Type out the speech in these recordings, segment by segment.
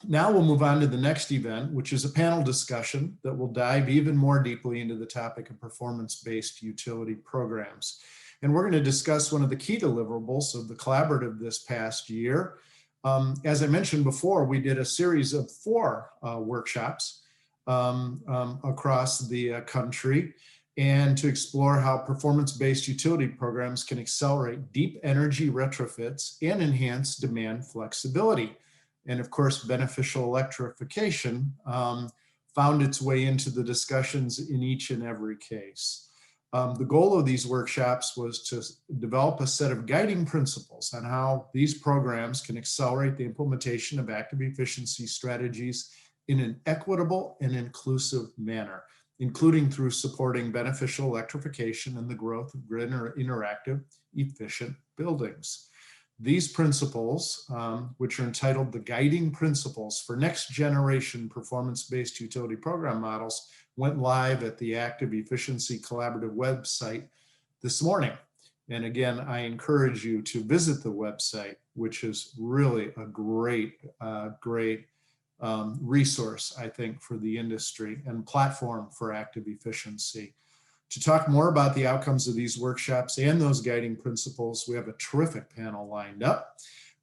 Now we'll move on to the next event, which is a panel discussion that will dive even more deeply into the topic of performance-based utility programs. And we're going to discuss one of the key deliverables of the collaborative this past year. As I mentioned before, we did a series of 4 workshops across the country, and to explore how performance-based utility programs can accelerate deep energy retrofits and enhance demand flexibility. And of course, beneficial electrification found its way into the discussions in each and every case. The goal of these workshops was to develop a set of guiding principles on how these programs can accelerate the implementation of active efficiency strategies in an equitable and inclusive manner, including through supporting beneficial electrification and the growth of grid interactive, efficient buildings. These principles, which are entitled the Guiding Principles for Next Generation Performance-Based Utility Program Models, went live at the Active Efficiency Collaborative website this morning. And again, I encourage you to visit the website, which is really a great resource, I think, for the industry and platform for active efficiency. To talk more about the outcomes of these workshops and those guiding principles, we have a terrific panel lined up.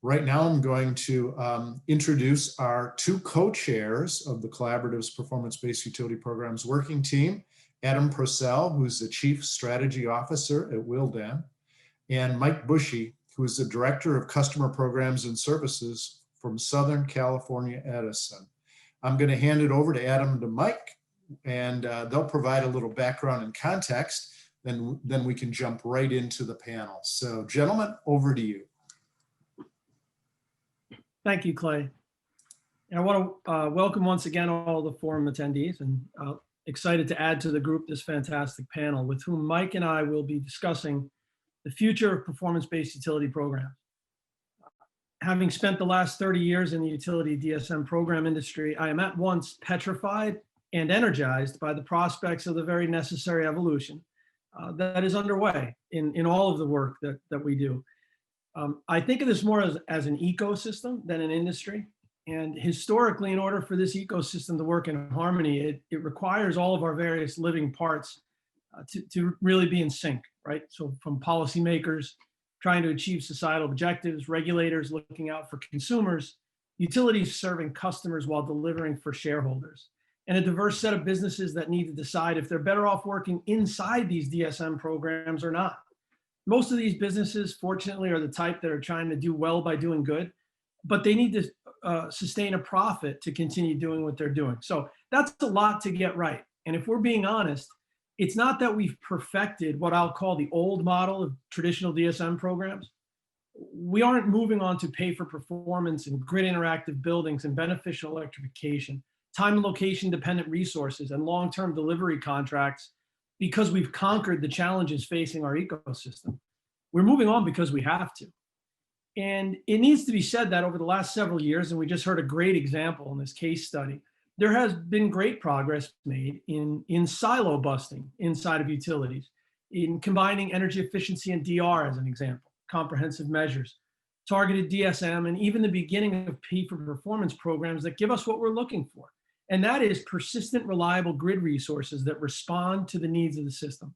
Right now, I'm going to introduce our 2 co-chairs of the Collaborative's Performance-Based Utility Programs Working Team, Adam Procell, who's the Chief Strategy Officer at Willdan, and Mike Bushey, who is the Director of Customer Programs and Services from Southern California Edison. I'm going to hand it over to Adam and to Mike, and they'll provide a little background and context, then we can jump right into the panel. So gentlemen, over to you. Thank you, Clay. And I want to welcome once again all the forum attendees, and excited to add to the group this fantastic panel with whom Mike and I will be discussing the future of performance-based utility programs. Having spent the last 30 years in the utility DSM program industry, I am at once petrified and energized by the prospects of the very necessary evolution that is underway in all of the work that we do. I think of this more as an ecosystem than an industry. And historically, in order for this ecosystem to work in harmony, it requires all of our various living parts to really be in sync, right? So from policymakers trying to achieve societal objectives, regulators looking out for consumers, utilities serving customers while delivering for shareholders, and a diverse set of businesses that need to decide if they're better off working inside these DSM programs or not. Most of these businesses, fortunately, are the type that are trying to do well by doing good, but they need to sustain a profit to continue doing what they're doing. So that's a lot to get right. And if we're being honest, it's not that we've perfected what I'll call the old model of traditional DSM programs. We aren't moving on to pay for performance and grid interactive buildings and beneficial electrification, time and location dependent resources, and long-term delivery contracts because we've conquered the challenges facing our ecosystem. We're moving on because we have to. And it needs to be said that over the last several years, and we just heard a great example in this case study, there has been great progress made in silo busting inside of utilities, in combining energy efficiency and DR as an example, comprehensive measures, targeted DSM, and even the beginning of P for performance programs that give us what we're looking for. And that is persistent, reliable grid resources that respond to the needs of the system.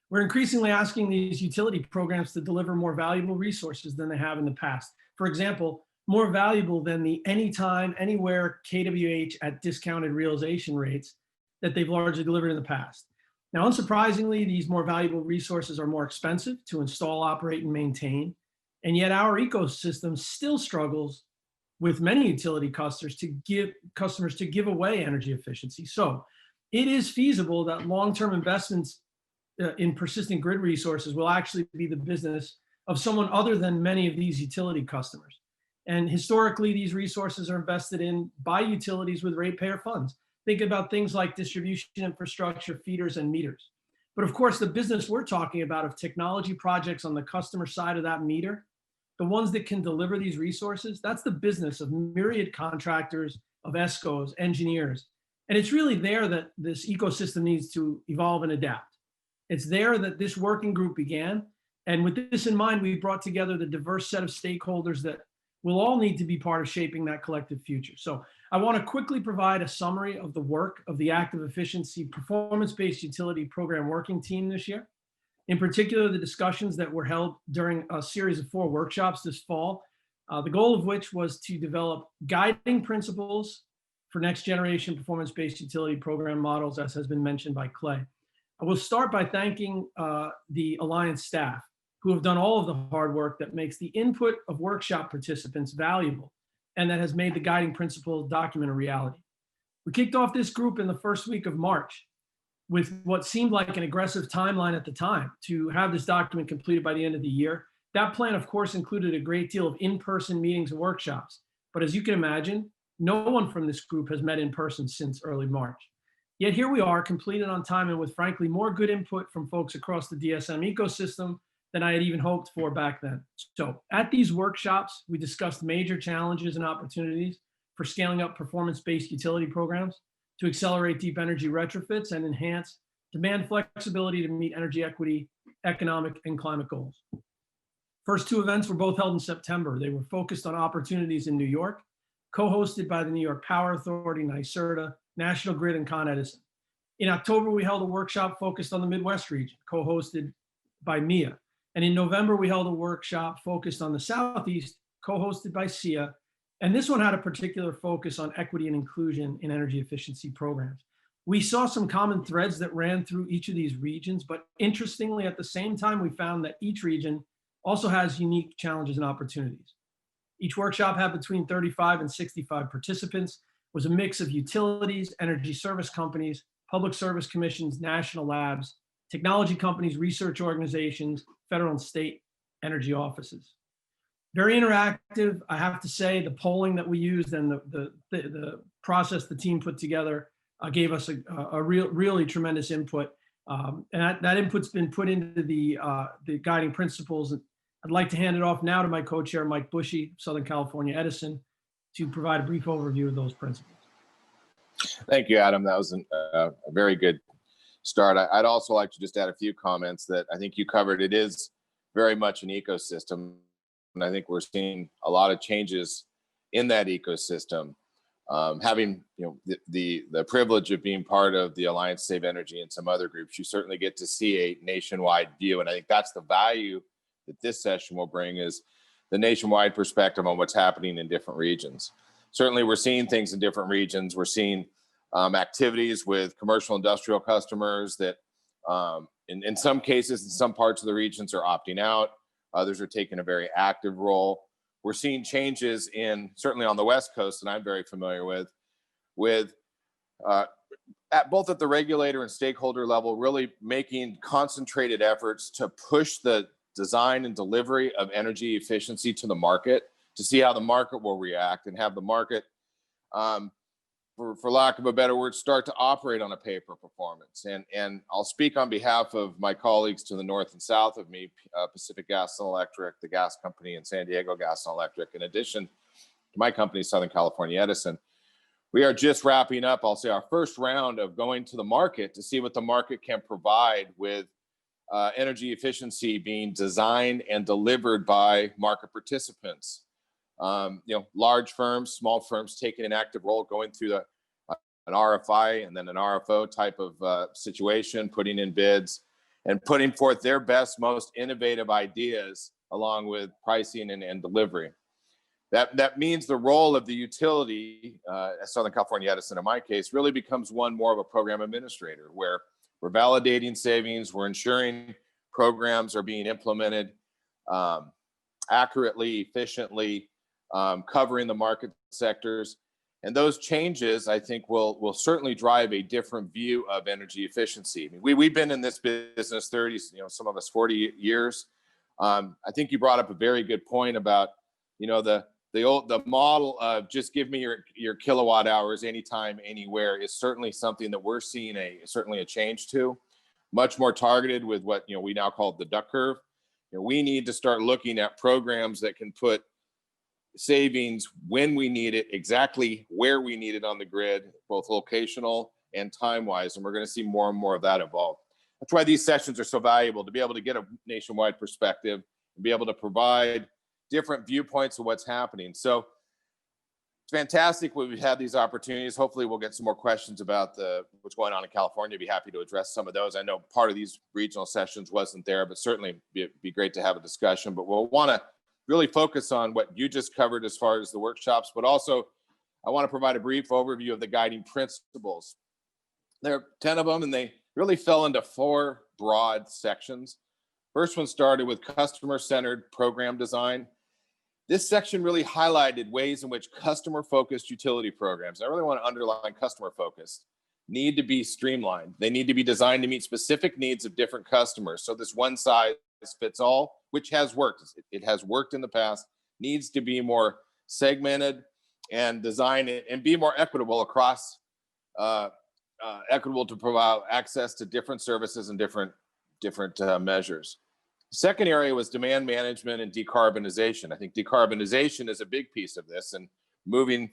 We're increasingly asking these utility programs to deliver more valuable resources than they have in the past. For example, more valuable than the anytime, anywhere KWH at discounted realization rates that they've largely delivered in the past. Now, unsurprisingly, these more valuable resources are more expensive to install, operate, and maintain. And yet our ecosystem still struggles with many utility customers to give away energy efficiency. So it is feasible that long-term investments in persistent grid resources will actually be the business of someone other than many of these utility customers. And historically, these resources are invested in by utilities with ratepayer funds. Think about things like distribution infrastructure, feeders, and meters. But of course, the business we're talking about of technology projects on the customer side of that meter, the ones that can deliver these resources, that's the business of myriad contractors, of ESCOs, engineers. And it's really there that this ecosystem needs to evolve and adapt. It's there that this working group began. And with this in mind, we brought together the diverse set of stakeholders that we'll all need to be part of shaping that collective future. So I want to quickly provide a summary of the work of the Active Efficiency Performance-Based Utility Program Working Team this year. In particular, the discussions that were held during a series of 4 workshops this fall, the goal of which was to develop guiding principles for next generation performance-based utility program models, as has been mentioned by Clay. I will start by thanking the Alliance staff, who have done all of the hard work that makes the input of workshop participants valuable and that has made the guiding principles document a reality. We kicked off this group in the first week of March with what seemed like an aggressive timeline at the time to have this document completed by the end of the year. That plan, of course, included a great deal of in-person meetings and workshops. But as you can imagine, no one from this group has met in person since early March. Yet here we are, completed on time and with, frankly, more good input from folks across the DSM ecosystem than I had even hoped for back then. So at these workshops, we discussed major challenges and opportunities for scaling up performance-based utility programs, to accelerate deep energy retrofits and enhance demand flexibility to meet energy equity, economic, and climate goals. First 2 events were both held in September. They were focused on opportunities in New York, co-hosted by the New York Power Authority, NYSERDA, National Grid, and Con Edison. In October, we held a workshop focused on the Midwest region, co-hosted by MEEA. And in November, we held a workshop focused on the Southeast, co-hosted by SEIA. And this one had a particular focus on equity and inclusion in energy efficiency programs. We saw some common threads that ran through each of these regions, but interestingly, at the same time, we found that each region also has unique challenges and opportunities. Each workshop had between 35 and 65 participants, was a mix of utilities, energy service companies, public service commissions, national labs, technology companies, research organizations, federal and state energy offices. Very interactive, I have to say. The polling that we used and the process the team put together gave us a really tremendous input. And that input's been put into the guiding principles. I'd like to hand it off now to my co-chair, Mike Bushey, Southern California Edison, to provide a brief overview of those principles. Thank you, Adam. That was a very good start. I'd also like to just add a few comments that I think you covered. It is very much an ecosystem. And I think we're seeing a lot of changes in that ecosystem. Having the privilege of being part of the Alliance Save Energy and some other groups, you certainly get to see a nationwide view. And I think that's the value that this session will bring, is the nationwide perspective on what's happening in different regions. Certainly we're seeing things in different regions. We're seeing activities with commercial industrial customers that in some cases, in some parts of the regions are opting out. Others are taking a very active role. We're seeing changes certainly on the West Coast, and I'm very familiar with both at the regulator and stakeholder level, really making concentrated efforts to push the design and delivery of energy efficiency to the market, to see how the market will react and have the market, for lack of a better word, start to operate on a pay for performance. And I'll speak on behalf of my colleagues to the north and south of me, Pacific Gas and Electric, the gas company, and San Diego Gas and Electric, in addition to my company, Southern California Edison. We are just wrapping up, I'll say, our first round of going to the market to see what the market can provide with energy efficiency being designed and delivered by market participants. Large firms, small firms taking an active role, going through an RFI and then an RFO type of situation, putting in bids and putting forth their best, most innovative ideas along with pricing and delivery. That means the role of the utility, Southern California Edison in my case, really becomes one more of a program administrator, where we're validating savings, we're ensuring programs are being implemented accurately, efficiently, covering the market sectors. And those changes, I think, will certainly drive a different view of energy efficiency. I mean, we've been in this business 30, some of us 40 years. I think you brought up a very good point about, the model of just give me your kilowatt hours anytime, anywhere is certainly something that we're seeing certainly a change to. Much more targeted with what we now call the duck curve. We need to start looking at programs that can put savings when we need it, exactly where we need it on the grid, both locational and time-wise, and we're going to see more and more of that evolve. That's why these sessions are so valuable, to be able to get a nationwide perspective and be able to provide different viewpoints of what's happening. So it's fantastic we've had these opportunities. Hopefully we'll get some more questions about what's going on in California. I'd be happy to address some of those. I know part of these regional sessions wasn't there, but certainly be great to have a discussion. But we'll want to really focus on what you just covered as far as the workshops, but also I want to provide a brief overview of the guiding principles. There are 10 of them, and they really fell into 4 broad sections. First one started with customer-centered program design. This section really highlighted ways in which customer-focused utility programs, I really want to underline customer-focused, need to be streamlined. They need to be designed to meet specific needs of different customers. So this one size fits all, which has worked. It has worked in the past, needs to be more segmented and design it and be more equitable across, equitable to provide access to different services and different measures. The second area was demand management and decarbonization. I think decarbonization is a big piece of this, and moving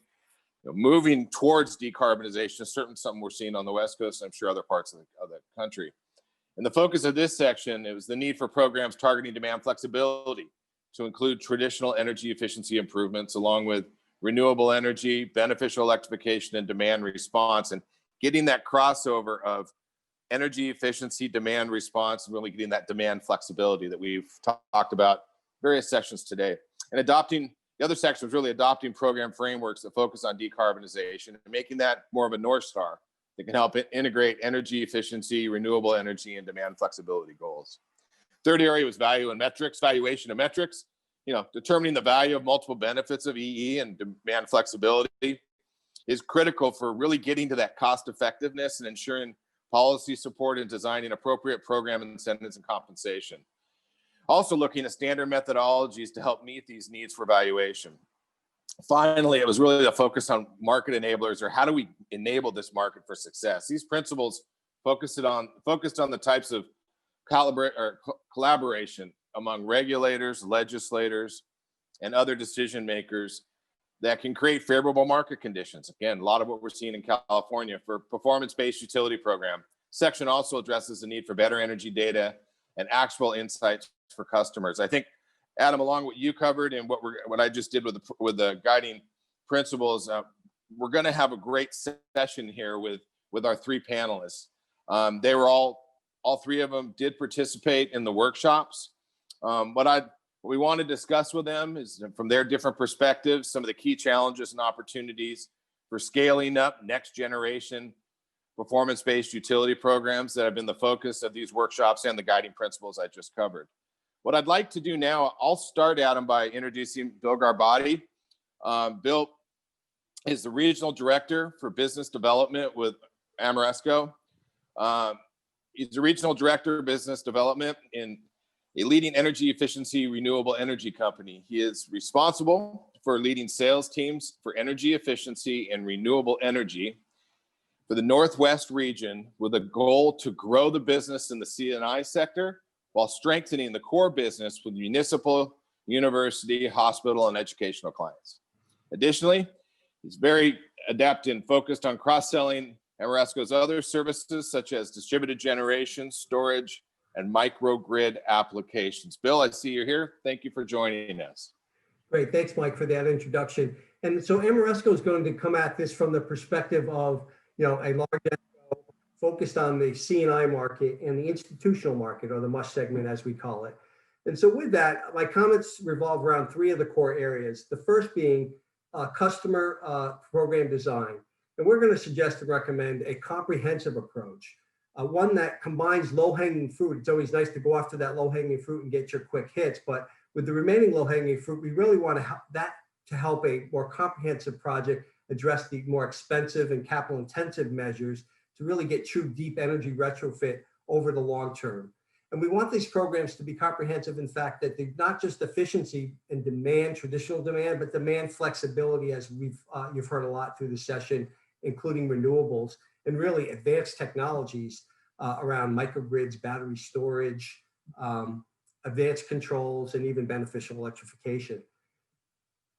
towards decarbonization is certainly something we're seeing on the West Coast, and I'm sure other parts of the country. And the focus of this section, it was the need for programs targeting demand flexibility to include traditional energy efficiency improvements along with renewable energy, beneficial electrification, and demand response, and getting that crossover of energy efficiency, demand response, and really getting that demand flexibility that we've talked about various sections today. And the other section was really adopting program frameworks that focus on decarbonization and making that more of a North Star that can help integrate energy efficiency, renewable energy, and demand flexibility goals. Third area was valuation and metrics. Determining the value of multiple benefits of EE and demand flexibility is critical for really getting to that cost effectiveness and ensuring policy support and designing appropriate program incentives and compensation. Also looking at standard methodologies to help meet these needs for valuation. Finally, it was really a focus on market enablers, or how do we enable this market for success? These principles focused on the types of collaboration among regulators, legislators, and other decision makers that can create favorable market conditions. Again, a lot of what we're seeing in California for performance-based utility program. Section also addresses the need for better energy data and actual insights for customers. I think, Adam, along what you covered and what I just did with the guiding principles, we're going to have a great session here with our 3 panelists. They were all 3 of them did participate in the workshops. What we want to discuss with them is, from their different perspectives, some of the key challenges and opportunities for scaling up next generation performance-based utility programs that have been the focus of these workshops and the guiding principles I just covered. What I'd like to do now, I'll start, Adam, by introducing Bill Garbati. Bill is the Regional Director for Business Development with Ameresco. He's the Regional Director of Business Development in a leading energy efficiency renewable energy company. He is responsible for leading sales teams for energy efficiency and renewable energy for the Northwest region, with a goal to grow the business in the C&I sector while strengthening the core business with municipal, university, hospital, and educational clients. Additionally, he's very adept and focused on cross-selling Ameresco's other services, such as distributed generation, storage, and microgrid applications. Bill, I see you're here. Thank you for joining us. Great, thanks, Mike, for that introduction. And so Ameresco is going to come at this from the perspective of, a large focused on the C&I market and the institutional market, or the MUSH segment, as we call it. And so with that, my comments revolve around 3 of the core areas. The first being customer program design. And we're going to suggest and recommend a comprehensive approach, one that combines low-hanging fruit. It's always nice to go after that low-hanging fruit and get your quick hits, but with the remaining low-hanging fruit, we really want to help a more comprehensive project address the more expensive and capital-intensive measures to really get true deep energy retrofit over the long term. And we want these programs to be comprehensive in fact that they're not just efficiency and demand, traditional demand, but demand flexibility, as you've heard a lot through the session, including renewables and really advanced technologies around microgrids, battery storage, advanced controls, and even beneficial electrification.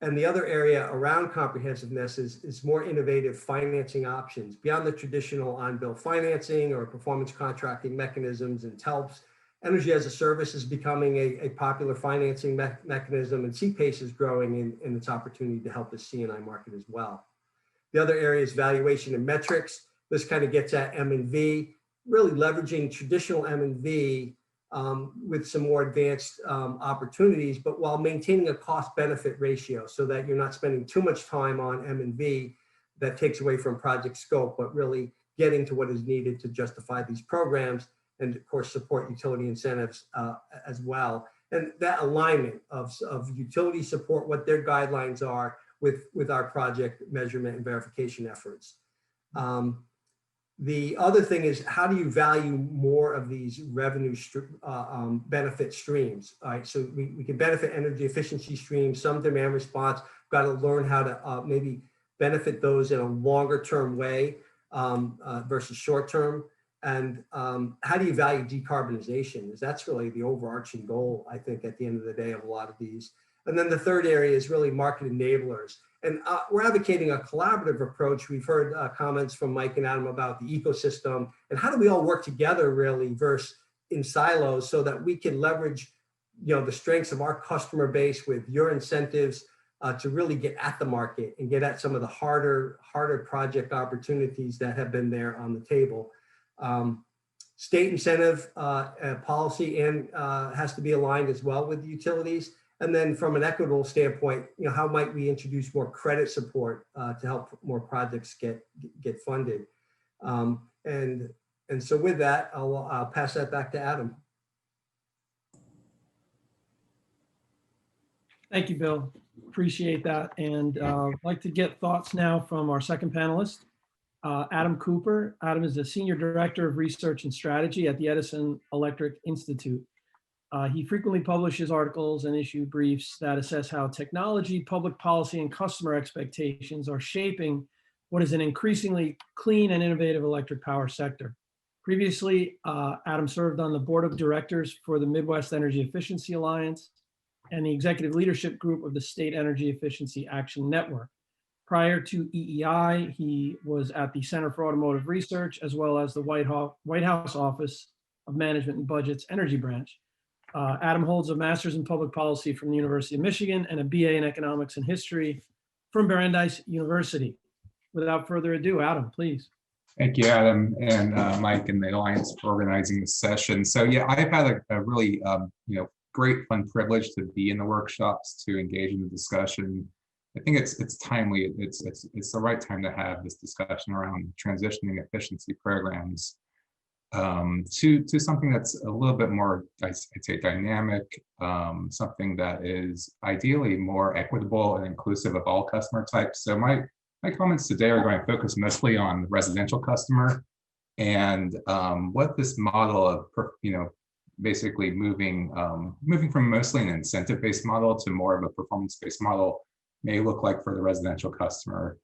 And the other area around comprehensiveness is more innovative financing options beyond the traditional on-bill financing or performance contracting mechanisms and TELPs, Energy as a service is becoming a popular financing mechanism, and CPACE is growing in its opportunity to help the C&I market as well. The other area is valuation and metrics. This kind of gets at M&V, really leveraging traditional M&V with some more advanced opportunities, but while maintaining a cost-benefit ratio so that you're not spending too much time on M&V that takes away from project scope, but really getting to what is needed to justify these programs and, of course, support utility incentives as well. And that alignment of utility support, what their guidelines are with our project measurement and verification efforts. The other thing is, how do you value more of these revenue benefit streams? All right, so we can benefit energy efficiency streams, some demand response. Got to learn how to maybe benefit those in a longer term way versus short term. And how do you value decarbonization? Is that's really the overarching goal, I think, at the end of the day of a lot of these. And then the third area is really market enablers. And we're advocating a collaborative approach. We've heard comments from Mike and Adam about the ecosystem and how do we all work together really versus in silos so that we can leverage, the strengths of our customer base with your incentives to really get at the market and get at some of the harder project opportunities that have been there on the table. State incentive policy and has to be aligned as well with utilities. And then from an equitable standpoint, how might we introduce more credit support to help more projects get funded? And so with that, I'll pass that back to Adam. Thank you, Bill. Appreciate that. And I'd like to get thoughts now from our second panelist, Adam Cooper. Adam is the Senior Director of Research and Strategy at the Edison Electric Institute. He frequently publishes articles and issue briefs that assess how technology, public policy, and customer expectations are shaping what is an increasingly clean and innovative electric power sector. Previously, Adam served on the board of directors for the Midwest Energy Efficiency Alliance and the executive leadership group of the State Energy Efficiency Action Network. Prior to EEI, he was at the Center for Automotive Research, as well as the White House Office of Management and Budget's Energy Branch. Adam holds a master's in public policy from the University of Michigan and a BA in economics and history from Brandeis University. Without further ado, Adam, please. Thank you, Adam, and Mike and the Alliance for organizing this session. So yeah, I've had a really great fun privilege to be in the workshops, to engage in the discussion. I think it's timely. It's the right time to have this discussion around transitioning efficiency programs to something that's a little bit more, I'd say, dynamic, something that is ideally more equitable and inclusive of all customer types. So my comments today are going to focus mostly on the residential customer and what this model of, basically moving from mostly an incentive-based model to more of a performance-based model may look like for the residential customer.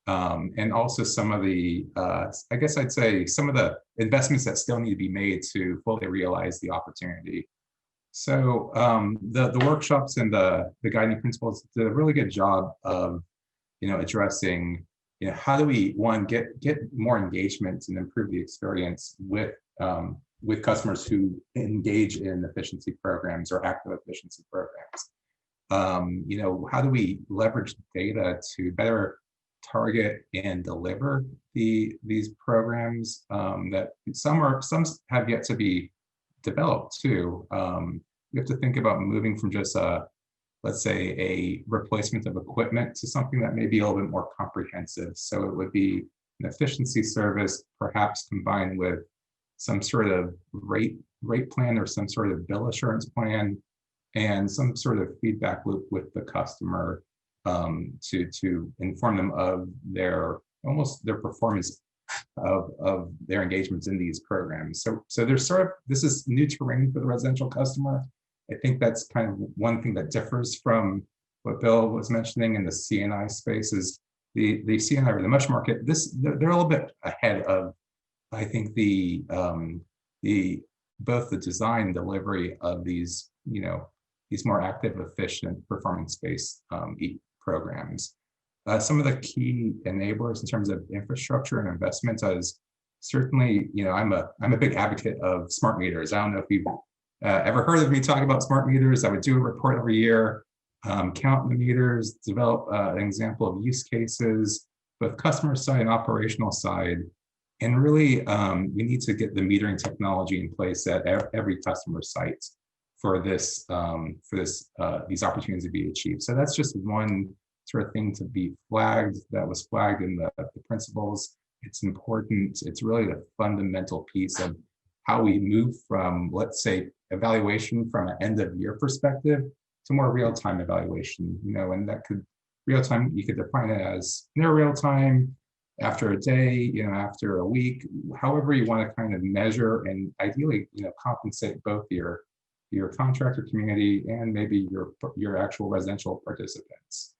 And also some of the, I guess I'd say some of the investments that still need to be made to fully realize the opportunity. So the workshops and the guiding principles did a really good job of, addressing, how do we, one, get more engagement and improve the experience with customers who engage in efficiency programs or active efficiency programs. How do we leverage data to better target and deliver these programs that some have yet to be developed too. We have to think about moving from just let's say a replacement of equipment to something that may be a little bit more comprehensive. So it would be an efficiency service, perhaps combined with some sort of rate plan or some sort of bill assurance plan, and some sort of feedback loop with the customer to inform them of their performance of their engagements in these programs. So there's this is new terrain for the residential customer. I think that's kind of one thing that differs from what Bill was mentioning in the C&I space is the C&I or the MUSH market. They're a little bit ahead of, I think, both the design and delivery of these these more active, efficient, performance-based programs. Some of the key enablers in terms of infrastructure and investments is certainly, I'm a big advocate of smart meters. I don't know if you've ever heard of me talking about smart meters, I would do a report every year, count the meters, develop an example of use cases, both customer side and operational side. And really, we need to get the metering technology in place at every customer site for this, these opportunities to be achieved. So that's just one sort of thing to be flagged, that was flagged in the principles. It's important. It's really a fundamental piece of how we move from, let's say, evaluation from an end of year perspective to more real-time evaluation, and that could real-time, you could define it as near real-time, after a day, after a week, however you want to kind of measure and ideally, compensate both your contractor community and maybe your actual residential participants.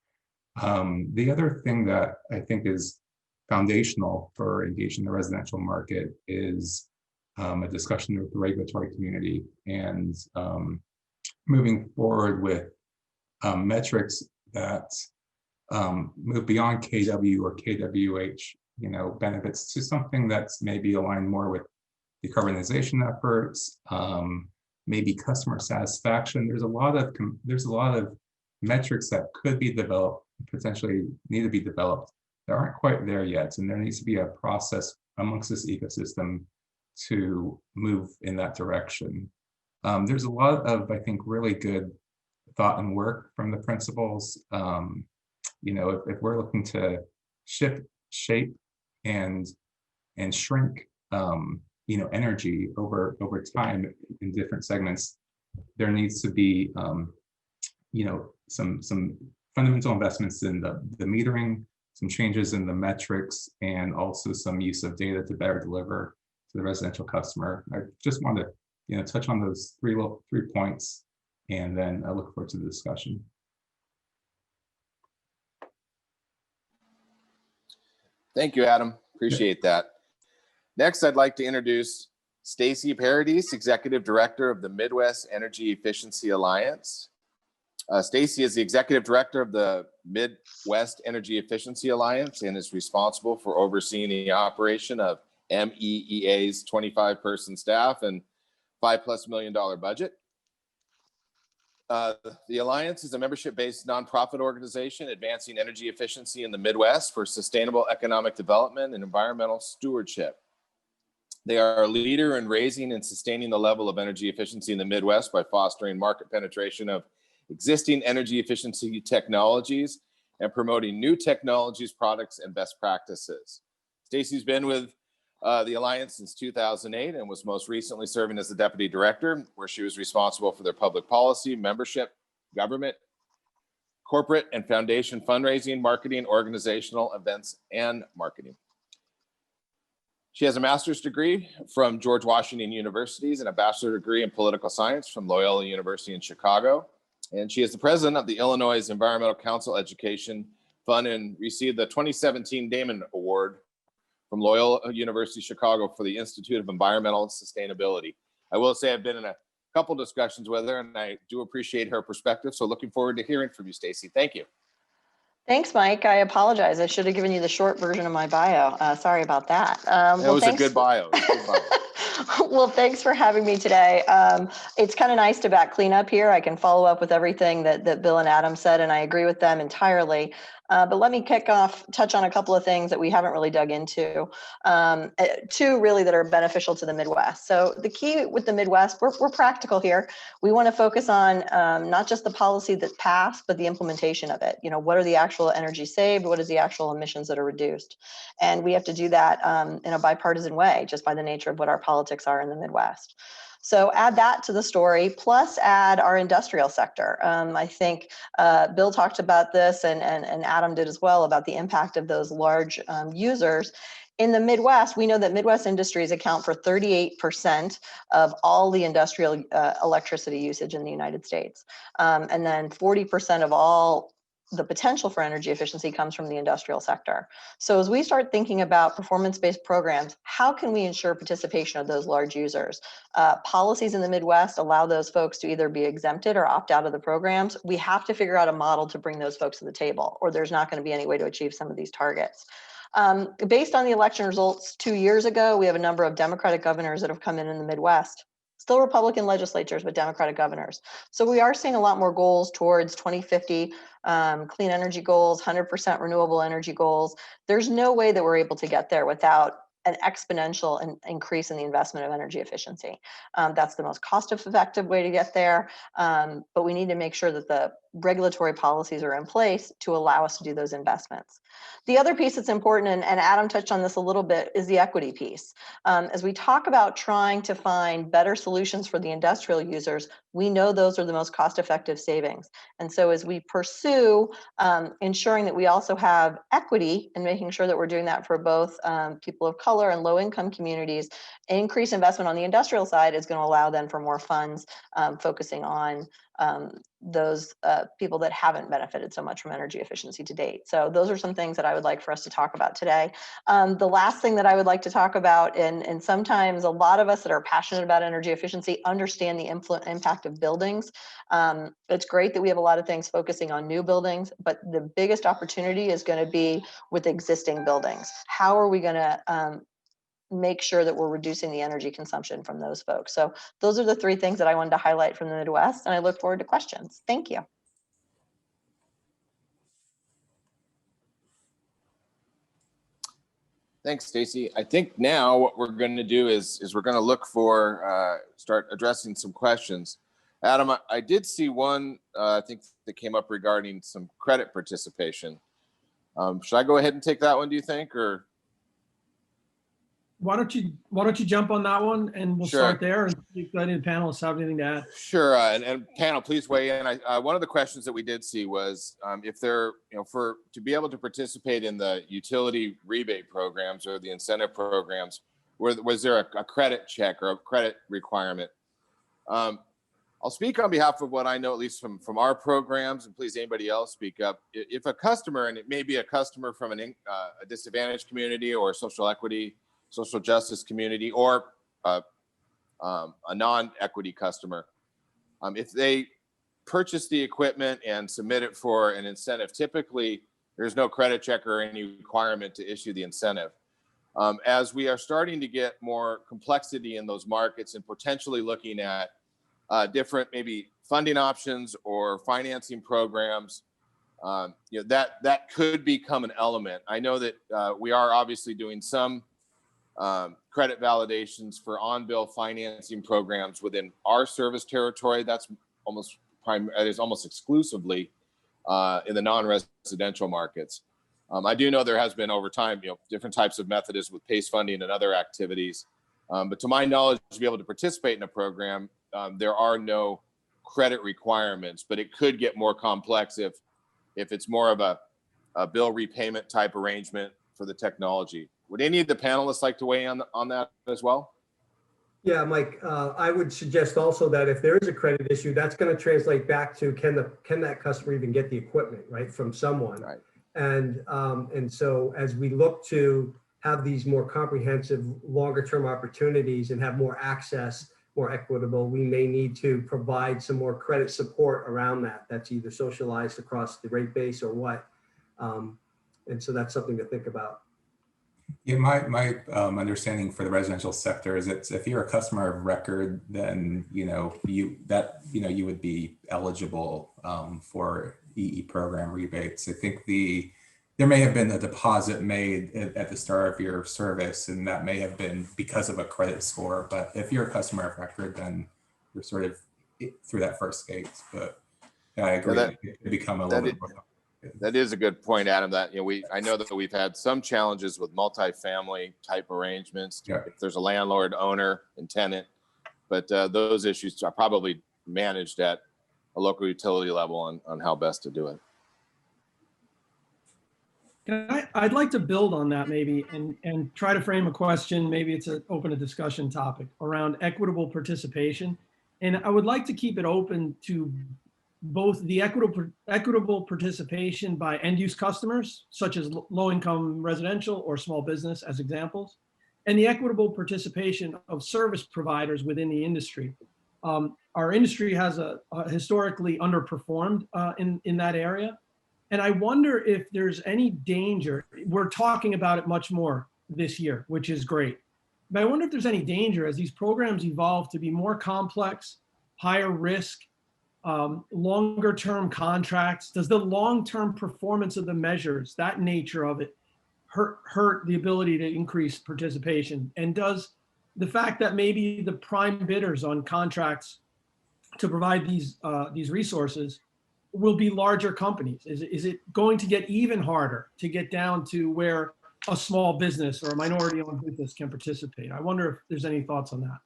The other thing that I think is foundational for engaging the residential market is a discussion with the regulatory community and moving forward with metrics that move beyond KW or KWH, benefits to something that's maybe aligned more with decarbonization efforts, maybe customer satisfaction. There's a lot of metrics that could be developed, potentially need to be developed, that aren't quite there yet, and there needs to be a process amongst this ecosystem to move in that direction. There's a lot of, I think, really good thought and work from the principals. If we're looking to shift, shape, and shrink, energy over time in different segments, there needs to be, some fundamental investments in the metering, some changes in the metrics, and also some use of data to better deliver to the residential customer. I just want to, touch on those three points, and then I look forward to the discussion. Thank you, Adam. Appreciate that. Next, I'd like to introduce Stacey Paradis, Executive Director of the Midwest Energy Efficiency Alliance. Stacey is the Executive Director of the Midwest Energy Efficiency Alliance and is responsible for overseeing the operation of MEEA's 25-person staff and $5+ million budget. The Alliance is a membership-based nonprofit organization advancing energy efficiency in the Midwest for sustainable economic development and environmental stewardship. They are a leader in raising and sustaining the level of energy efficiency in the Midwest by fostering market penetration of existing energy efficiency technologies and promoting new technologies, products, and best practices. Stacey's been with the Alliance since 2008 and was most recently serving as the Deputy Director, where she was responsible for their public policy, membership, government, corporate, and foundation fundraising, marketing, organizational events, and marketing. She has a master's degree from George Washington University and a bachelor's degree in political science from Loyola University in Chicago. And she is the president of the Illinois Environmental Council Education Fund and received the 2017 Damon Award from Loyola University Chicago for the Institute of Environmental Sustainability. I will say I've been in a couple discussions with her and I do appreciate her perspective. So looking forward to hearing from you, Stacey. Thank you. Thanks, Mike. I apologize. I should have given you the short version of my bio. Sorry about that. It was a good bio. Well, thanks for having me today. It's kind of nice to back clean up here. I can follow up with everything that Bill and Adam said, and I agree with them entirely. But let me touch on a couple of things that we haven't really dug into. Two really that are beneficial to the Midwest. So the key with the Midwest, we're practical here. We want to focus on not just the policy that's passed, but the implementation of it. What are the actual energy saved? What is the actual emissions that are reduced? And we have to do that in a bipartisan way, just by the nature of what our politics are in the Midwest. So add that to the story, plus add our industrial sector. I think Bill talked about this and Adam did as well about the impact of those large users. In the Midwest, we know that Midwest industries account for 38% of all the industrial electricity usage in the United States. And then 40% of all the potential for energy efficiency comes from the industrial sector. So as we start thinking about performance-based programs, how can we ensure participation of those large users? Policies in the Midwest allow those folks to either be exempted or opt out of the programs. We have to figure out a model to bring those folks to the table, or there's not going to be any way to achieve some of these targets. Based on the election results 2 years ago, we have a number of Democratic governors that have come in the Midwest. still Republican legislatures with Democratic governors. So we are seeing a lot more goals towards 2050 clean energy goals, 100% renewable energy goals. There's no way that we're able to get there without an exponential increase in the investment of energy efficiency. That's the most cost-effective way to get there, but we need to make sure that the regulatory policies are in place to allow us to do those investments. The other piece that's important, and Adam touched on this a little bit, is the equity piece. As we talk about trying to find better solutions for the industrial users, we know those are the most cost-effective savings. And so as we pursue ensuring that we also have equity and making sure that we're doing that for both people of color and low-income communities, increased investment on the industrial side is going to allow then for more funds focusing on those people that haven't benefited so much from energy efficiency to date. So those are some things that I would like for us to talk about today. The last thing that I would like to talk about, and sometimes a lot of us that are passionate about energy efficiency understand the impact of buildings. It's great that we have a lot of things focusing on new buildings, but the biggest opportunity is going to be with existing buildings. How are we going to make sure that we're reducing the energy consumption from those folks? So those are the three things that I wanted to highlight from the Midwest, and I look forward to questions. Thank you. Thanks, Stacey. I think now what we're going to do is we're going to look for, start addressing some questions. Adam, I did see one, I think that came up regarding some credit participation. Should I go ahead and take that one, do you think, or? Why don't you jump on that one, and we'll Sure. start there, and see if any panelists have anything to add. Sure, and panel, please weigh in. One of the questions that we did see was if they're, to be able to participate in the utility rebate programs or the incentive programs, was there a credit check or a credit requirement? I'll speak on behalf of what I know, at least from our programs, and please anybody else speak up. If a customer, and it may be a customer from a disadvantaged community or social equity, social justice community, or a non-equity customer, if they purchase the equipment and submit it for an incentive, typically there's no credit check or any requirement to issue the incentive. As we are starting to get more complexity in those markets and potentially looking at different maybe funding options or financing programs, that could become an element. I know that we are obviously doing some credit validations for on-bill financing programs within our service territory. That's almost exclusively in the non-residential markets. I do know there has been over time, different types of methods with PACE funding and other activities. But to my knowledge, to be able to participate in a program, there are no credit requirements, but it could get more complex if it's more of a bill repayment type arrangement for the technology. Would any of the panelists like to weigh in on that as well? Yeah, Mike, I would suggest also that if there is a credit issue, that's going to translate back to can that customer even get the equipment, right, from someone? Right. And so as we look to have these more comprehensive, longer term opportunities and have more access, more equitable, we may need to provide some more credit support around that. That's either socialized across the rate base or what. And so that's something to think about. Yeah, my understanding for the residential sector is that if you're a customer of record, then you would be eligible for EE program rebates. I think there may have been a deposit made at the start of your service, and that may have been because of a credit score. But if you're a customer of record, then you're sort of through that first gate. But yeah, I agree. It could become a little bit more. That is a good point, Adam. That I know that we've had some challenges with multifamily type arrangements. Yeah. If there's a landlord, owner, and tenant, but those issues are probably managed at a local utility level on how best to do it. I'd like to build on that maybe and try to frame a question. Maybe it's an open to discussion topic around equitable participation. And I would like to keep it open to both the equitable participation by end use customers, such as low income residential or small business as examples, and the equitable participation of service providers within the industry. Our industry has historically underperformed in that area. And I wonder if there's any danger. We're talking about it much more this year, which is great. But I wonder if there's any danger as these programs evolve to be more complex, higher risk, longer term contracts. Does the long-term performance of the measures, that nature of it, hurt the ability to increase participation? And does the fact that maybe the prime bidders on contracts to provide these resources will be larger companies? Is it going to get even harder to get down to where a small business or a minority-owned business can participate? I wonder if there's any thoughts on that.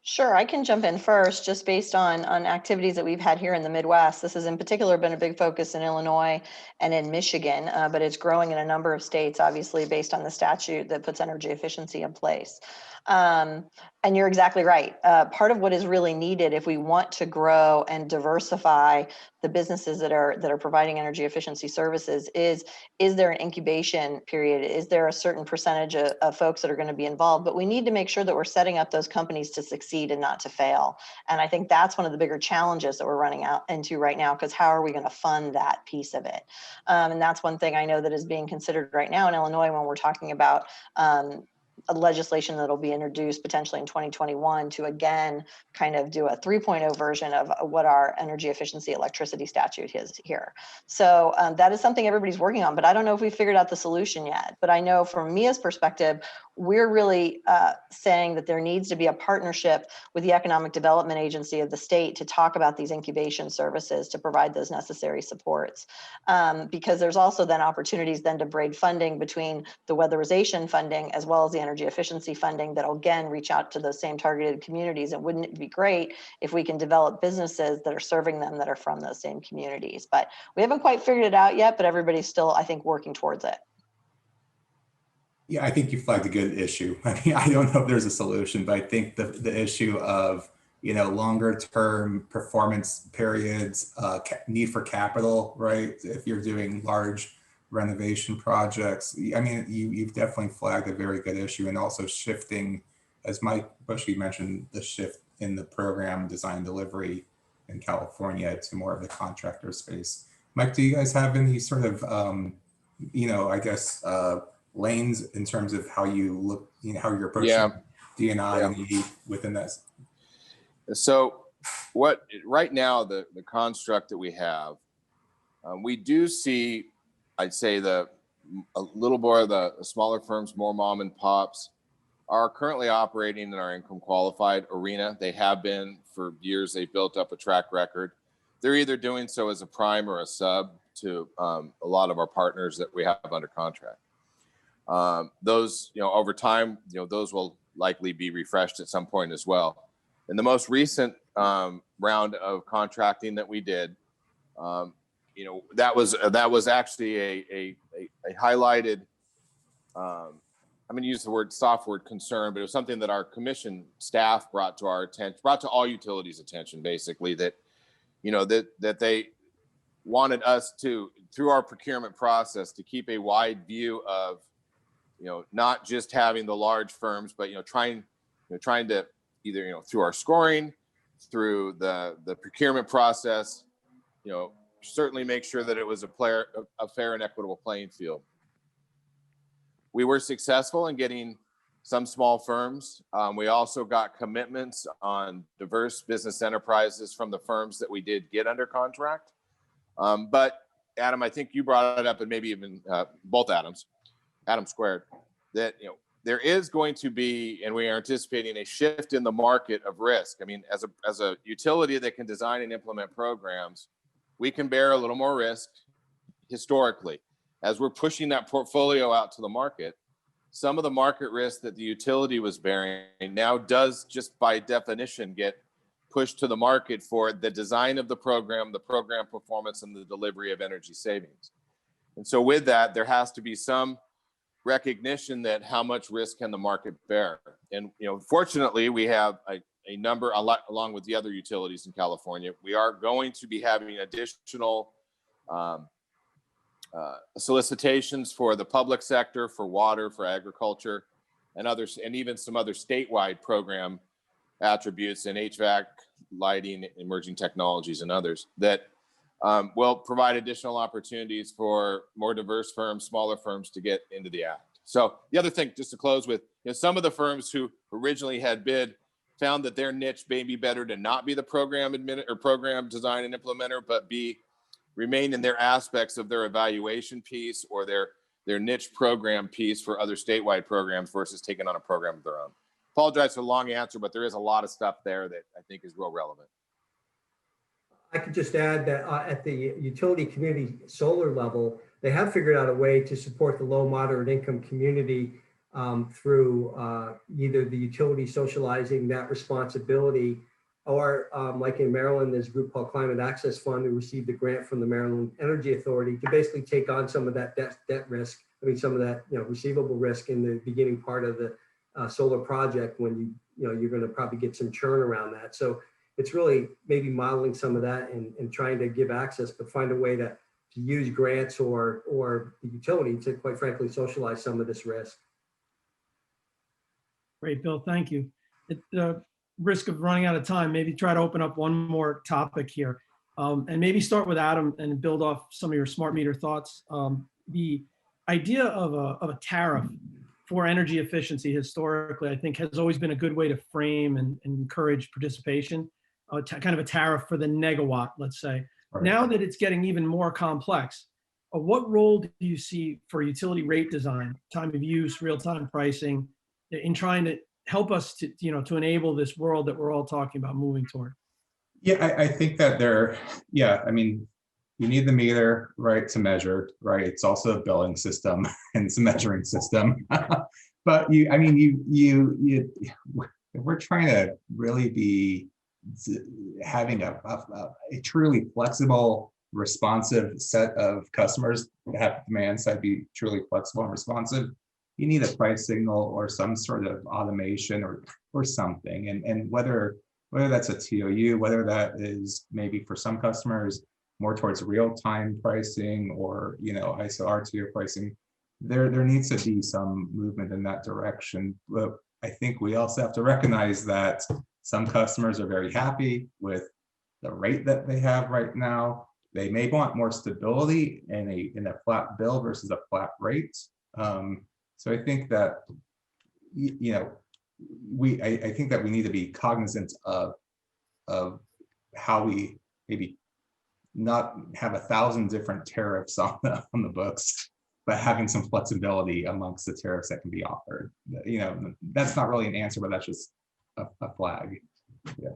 Sure, I can jump in first, just based on activities that we've had here in the Midwest. This has in particular been a big focus in Illinois and in Michigan, but it's growing in a number of states, obviously, based on the statute that puts energy efficiency in place. And you're exactly right. Part of what is really needed if we want to grow and diversify the businesses that are providing energy efficiency services is there an incubation period? Is there a certain percentage of folks that are going to be involved? But we need to make sure that we're setting up those companies to succeed and not to fail. And I think that's one of the bigger challenges that we're running out into right now, because how are we going to fund that piece of it? And that's one thing I know that is being considered right now in Illinois when we're talking about a legislation that'll be introduced potentially in 2021 to again kind of do a 3.0 version of what our energy efficiency electricity statute is here. So that is something everybody's working on, but I don't know if we figured out the solution yet. But I know from MEEA's perspective, we're really saying that there needs to be a partnership with the Economic Development Agency of the state to talk about these incubation services to provide those necessary supports. Because there's also then opportunities then to braid funding between the weatherization funding as well as the energy efficiency funding that'll again reach out to those same targeted communities. And wouldn't it be great if we can develop businesses that are serving them that are from those same communities? But we haven't quite figured it out yet, but everybody's still, I think, working towards it. Yeah, I think you flagged a good issue. I mean, I don't know if there's a solution, but I think the issue of, longer term performance periods, need for capital, right? If you're doing large renovation projects, I mean, you've definitely flagged a very good issue, and also shifting, as Mike Bushey mentioned, the shift in the program design delivery in California to more of the contractor space. Mike, do you guys have any sort of, lanes in terms of how you look, how you're approaching D&I and EE within this? So right now, the construct that we have, we do see, I'd say a little more of the smaller firms, more mom and pops, are currently operating in our income qualified arena. They have been for years. They've built up a track record. They're either doing so as a prime or a sub to a lot of our partners that we have under contract. Those, over time, those will likely be refreshed at some point as well. In the most recent round of contracting that we did, that was actually a highlighted, I'm going to use the word soft word concern, but it was something that our commission staff brought to our attention, brought to all utilities' attention, basically, that, that they wanted us to, through our procurement process, to keep a wide view of, not just having the large firms, but, trying to either, through our scoring, through the procurement process, certainly make sure that it was a fair and equitable playing field. We were successful in getting some small firms. We also got commitments on diverse business enterprises from the firms that we did get under contract. But Adam, I think you brought it up, and maybe even both Adams, Adam squared, that there is going to be, and we are anticipating a shift in the market of risk. I mean, as a utility that can design and implement programs, we can bear a little more risk historically. As we're pushing that portfolio out to the market, some of the market risk that the utility was bearing now does, just by definition, get pushed to the market for the design of the program performance, and the delivery of energy savings. And so with that, there has to be some recognition that how much risk can the market bear. And fortunately, we have a number, along with the other utilities in California. We are going to be having additional solicitations for the public sector, for water, for agriculture, and others, and even some other statewide program attributes in HVAC, lighting, emerging technologies, and others that will provide additional opportunities for more diverse firms, smaller firms to get into the act. So the other thing, just to close with, some of the firms who originally had bid found that their niche may be better to not be the program program design and implementer, but remain in their aspects of their evaluation piece or their niche program piece for other statewide programs versus taking on a program of their own. Apologize for the long answer, but there is a lot of stuff there that I think is real relevant. I could just add that at the utility community solar level, they have figured out a way to support the low moderate income community through either the utility socializing that responsibility, or like in Maryland, there's a group called Climate Access Fund who received a grant from the Maryland Energy Authority to basically take on some of that debt risk. I mean, some of that receivable risk in the beginning part of the solar project when you're going to probably get some churn around that. So it's really maybe modeling some of that and trying to give access, but find a way to use grants or the utility to, quite frankly, socialize some of this risk. Great, Bill, thank you. At the risk of running out of time, maybe try to open up one more topic here, and maybe start with Adam and build off some of your smart meter thoughts. The idea of a tariff for energy efficiency historically, I think, has always been a good way to frame and encourage participation. Kind of a tariff for the megawatt, let's say. Right. Now that it's getting even more complex, what role do you see for utility rate design, time of use, real-time pricing, in trying to help us to enable this world that we're all talking about moving toward? Yeah, I think that I mean, you need the meter, right, to measure, right? It's also a billing system and it's a measuring system. But we're trying to really be having a truly flexible, responsive set of customers that have demand side be truly flexible and responsive. You need a price signal or some sort of automation or something. And whether that's a TOU, whether that is maybe for some customers more towards real-time pricing or ISO RTO pricing, there needs to be some movement in that direction. But I think we also have to recognize that some customers are very happy with the rate that they have right now. They may want more stability in a flat bill versus a flat rate. So I think that I think that we need to be cognizant of how we maybe not have 1,000 different tariffs on the books, but having some flexibility amongst the tariffs that can be offered. That's not really an answer, but that's just a flag. Yeah.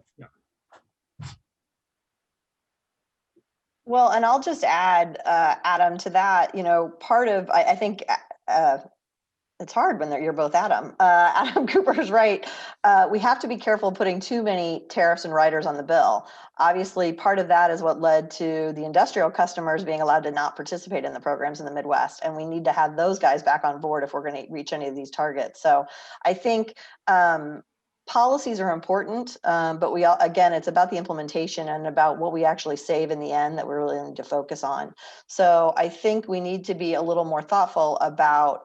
Well, and I'll just add, Adam, to that, part of, I think it's hard when you're both Adam. Adam Cooper is right. We have to be careful putting too many tariffs and riders on the bill. Obviously, part of that is what led to the industrial customers being allowed to not participate in the programs in the Midwest. And we need to have those guys back on board if we're going to reach any of these targets. So I think policies are important, but again, it's about the implementation and about what we actually save in the end that we really need to focus on. So I think we need to be a little more thoughtful about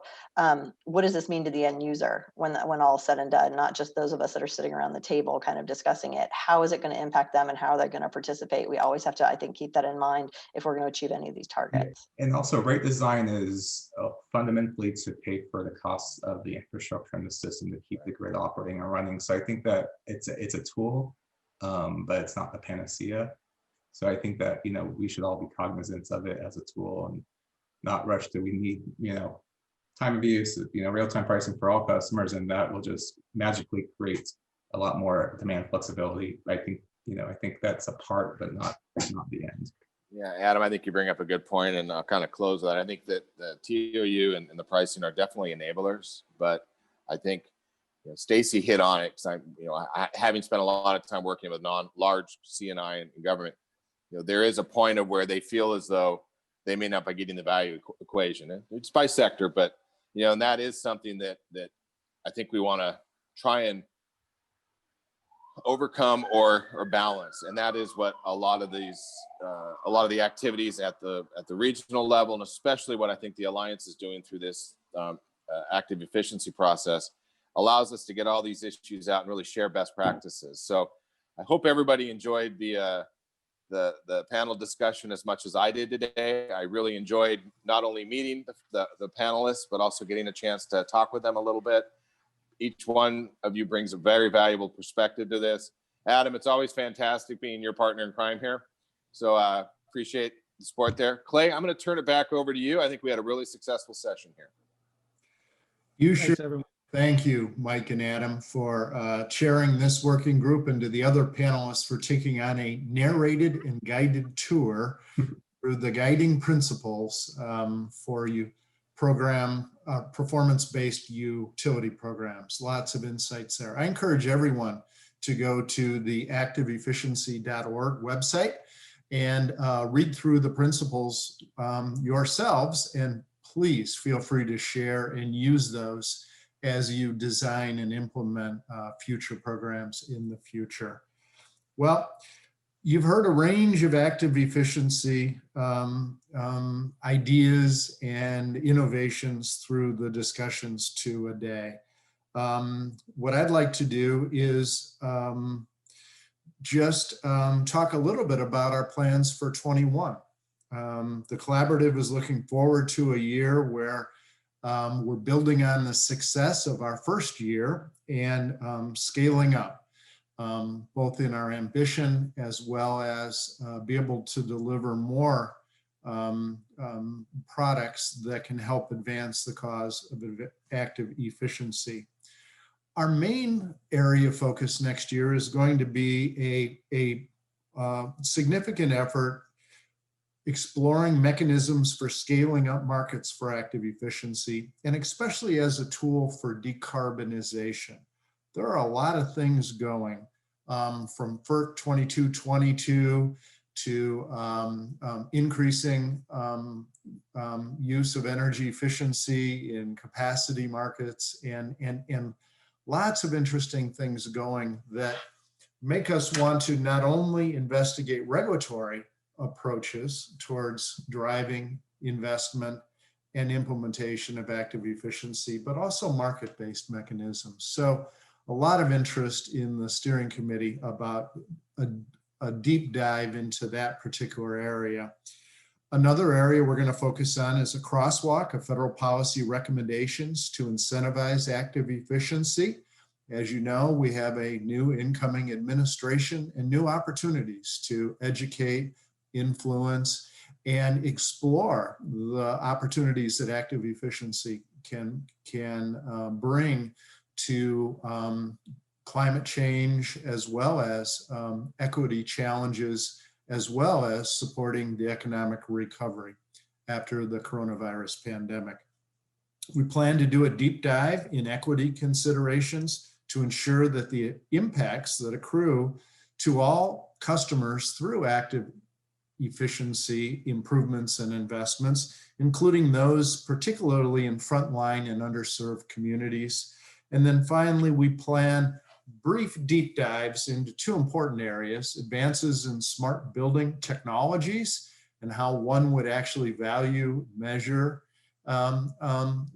what does this mean to the end user when all is said and done, not just those of us that are sitting around the table kind of discussing it. How is it going to impact them and how are they going to participate? We always have to, I think, keep that in mind if we're going to achieve any of these targets. And also rate design is fundamentally to pay for the costs of the infrastructure and the system to keep the grid operating and running. So I think that it's a tool, but it's not the panacea. So I think that, we should all be cognizant of it as a tool and not rush to, we need, time of use, real-time pricing for all customers, and that will just magically create a lot more demand flexibility. I think that's a part, but not the end. Yeah, Adam, I think you bring up a good point, and I'll kind of close with that. I think that the TOU and the pricing are definitely enablers, but I think Stacey hit on it because having spent a lot of time working with large CNI and government, there is a point of where they feel as though they may not be getting the value equation. It's by sector, but and that is something that I think we want to try and overcome or balance, and that is what a lot of the activities at the regional level, and especially what I think the Alliance is doing through this active efficiency process, allows us to get all these issues out and really share best practices. So I hope everybody enjoyed the the panel discussion as much as I did today. I really enjoyed not only meeting the panelists, but also getting a chance to talk with them a little bit. Each one of you brings a very valuable perspective to this. Adam, it's always fantastic being your partner in crime here. So appreciate the support there. Clay, I'm going to turn it back over to you. I think we had a really successful session here. You Thanks, should. everyone. Thank you, Mike and Adam, for chairing this working group, and to the other panelists for taking on a narrated and guided tour through the guiding principles for you program performance-based utility programs. Lots of insights there. I encourage everyone to go to the activeefficiency.org website and read through the principles yourselves, and please feel free to share and use those as you design and implement future programs in the future. Well, you've heard a range of active efficiency ideas and innovations through the discussions today. What I'd like to do is just talk a little bit about our plans for 21. The collaborative is looking forward to a year where we're building on the success of our first year and scaling up, both in our ambition as well as be able to deliver more products that can help advance the cause of active efficiency. Our main area of focus next year is going to be a significant effort exploring mechanisms for scaling up markets for active efficiency, and especially as a tool for decarbonization. There are a lot of things going from FERC 2222 to increasing use of energy efficiency in capacity markets, and lots of interesting things going that make us want to not only investigate regulatory approaches towards driving investment and implementation of active efficiency, but also market-based mechanisms. So a lot of interest in the steering committee about a deep dive into that particular area. Another area we're going to focus on is a crosswalk of federal policy recommendations to incentivize active efficiency. As you know, we have a new incoming administration and new opportunities to educate, influence, and explore the opportunities that active efficiency can bring to climate change, as well as equity challenges, as well as supporting the economic recovery after the coronavirus pandemic. We plan to do a deep dive in equity considerations to ensure that the impacts that accrue to all customers through active efficiency improvements and investments, including those particularly in frontline and underserved communities. And then finally, we plan brief deep dives into two important areas: advances in smart building technologies and how one would actually value, measure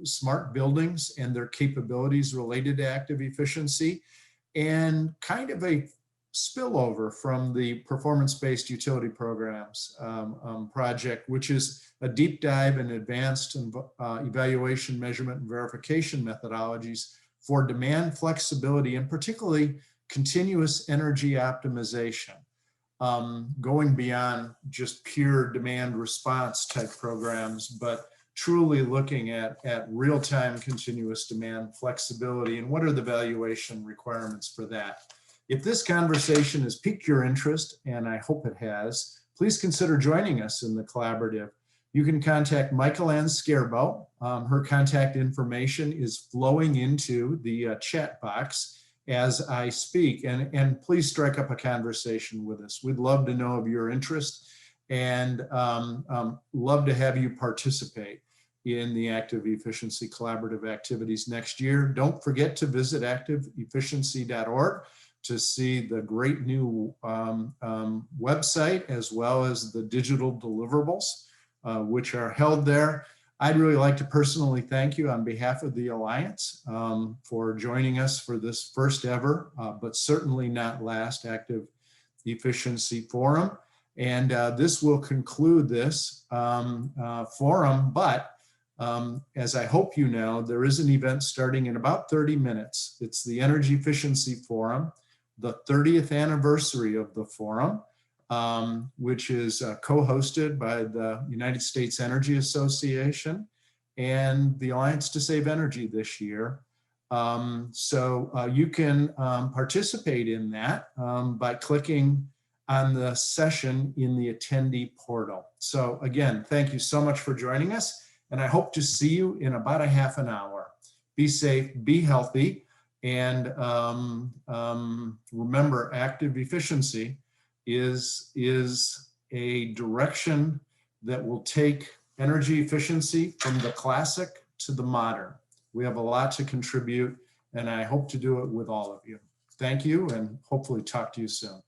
smart buildings and their capabilities related to active efficiency, and kind of a spillover from the performance-based utility programs project, which is a deep dive in advanced evaluation, measurement, and verification methodologies for demand flexibility, and particularly continuous energy optimization, going beyond just pure demand response type programs, but truly looking at real-time continuous demand flexibility and what are the valuation requirements for that. If this conversation has piqued your interest, and I hope it has, please consider joining us in the collaborative. You can contact Michael-Ann Scarbo. Her contact information is flowing into the chat box as I speak, and please strike up a conversation with us. We'd love to know of your interest and love to have you participate in the Active Efficiency Collaborative activities next year. Don't forget to visit activeefficiency.org to see the great new website, as well as the digital deliverables, which are held there. I'd really like to personally thank you on behalf of the Alliance for joining us for this first ever, but certainly not last, Active Efficiency Forum. And this will conclude this forum, but as I hope you know, there is an event starting in about 30 minutes. It's the Energy Efficiency Forum, the 30th anniversary of the forum, which is co-hosted by the United States Energy Association and the Alliance to Save Energy this year. So you can participate in that by clicking on the session in the attendee portal. So again, thank you so much for joining us, and I hope to see you in about a half an hour. Be safe, be healthy, and remember, active efficiency is a direction that will take energy efficiency from the classic to the modern. We have a lot to contribute, and I hope to do it with all of you. Thank you, and hopefully talk to you soon.